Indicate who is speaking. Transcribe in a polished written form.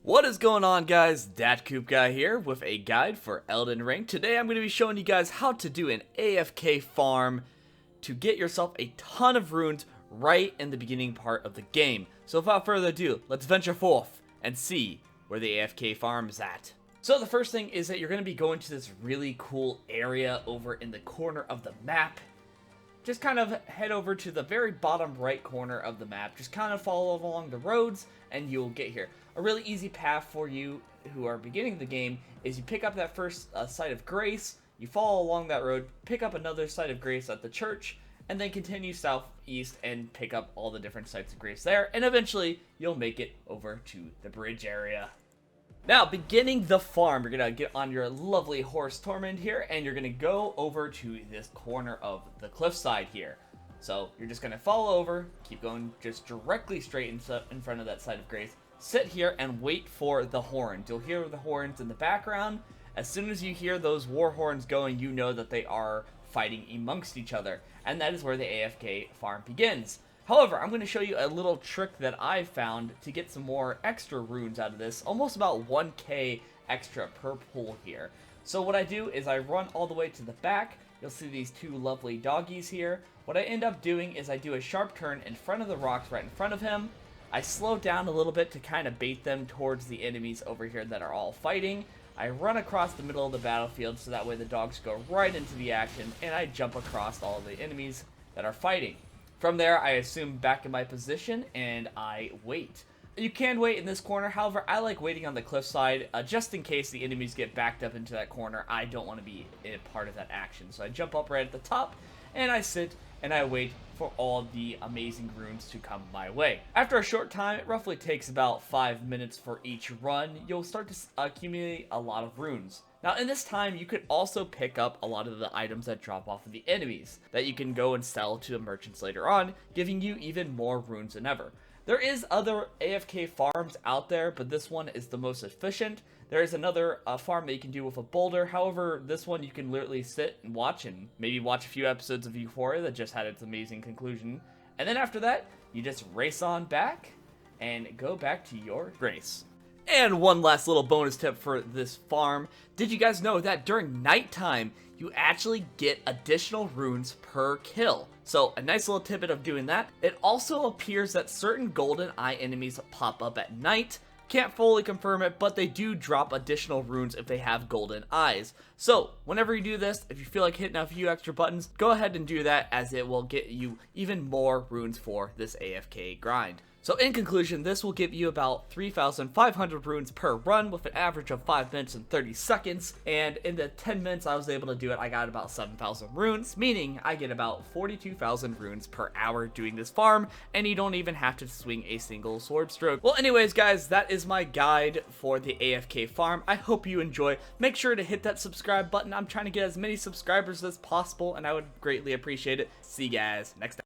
Speaker 1: What is going on, guys? Datcoopguy here with a guide for Elden Ring. Today I'm going to be showing you guys how to do an AFK farm to get yourself a ton of runes right in the beginning part of the game. So without further ado, let's venture forth and see where the AFK farm is at. So the first thing is that you're going to be going to this really cool area over in the corner of the map. Just kind of head over to the very bottom right corner of the map. Just kind of follow along the roads and you'll get here. A really easy path for you who are beginning the game is you pick up that first site of grace, you follow along that road, pick up another site of grace at the church, and then continue southeast and pick up all the different sites of grace there, and eventually you'll make it over to the bridge area. Now, beginning the farm, you're going to get on your lovely horse Tormund here, and you're going to go over to this corner of the cliffside here. So, you're just going to follow over, keep going just directly straight in front of that site of grace, sit here and wait for the horns. You'll hear the horns in the background. As soon as you hear those war horns going, you know that they are fighting amongst each other, and that is where the AFK farm begins. However, I'm going to show you a little trick that I found to get some more extra runes out of this, almost about 1k extra per pull here. So what I do is I run all the way to the back. You'll see these two lovely doggies here. What I end up doing is I do a sharp turn in front of the rocks right in front of him. I slow down a little bit to kind of bait them towards the enemies over here that are all fighting. I run across the middle of the battlefield so that way the dogs go right into the action, and I jump across all the enemies that are fighting. From there, I assume back in my position, and I wait. You can wait in this corner, however, I like waiting on the cliffside, just in case the enemies get backed up into that corner. I don't want to be a part of that action. So I jump up right at the top, and I sit, and I wait for all the amazing runes to come my way. After a short time, it roughly takes about 5 minutes for each run, you'll start to accumulate a lot of runes. Now, in this time, you could also pick up a lot of the items that drop off of the enemies that you can go and sell to the merchants later on, giving you even more runes than ever. There is other AFK farms out there, but this one is the most efficient. There is another farm that you can do with a boulder. However, this one you can literally sit and watch, and maybe watch a few episodes of Euphoria that just had its amazing conclusion. And then after that, you just race on back and go back to your grace. And one last little bonus tip for this farm. Did you guys know that during nighttime, you actually get additional runes per kill? So a nice little tidbit of doing that. It also appears that certain golden eye enemies pop up at night. Can't fully confirm it, but they do drop additional runes if they have golden eyes. So whenever you do this, if you feel like hitting a few extra buttons, go ahead and do that, as it will get you even more runes for this AFK grind. So in conclusion, this will give you about 3,500 runes per run with an average of 5 minutes and 30 seconds. And in the 10 minutes I was able to do it, I got about 7,000 runes, meaning I get about 42,000 runes per hour doing this farm, and you don't even have to swing a single sword stroke. Well, anyways, guys, that is my guide for the AFK farm. I hope you enjoy. Make sure to hit that subscribe button. I'm trying to get as many subscribers as possible, and I would greatly appreciate it. See you guys next time.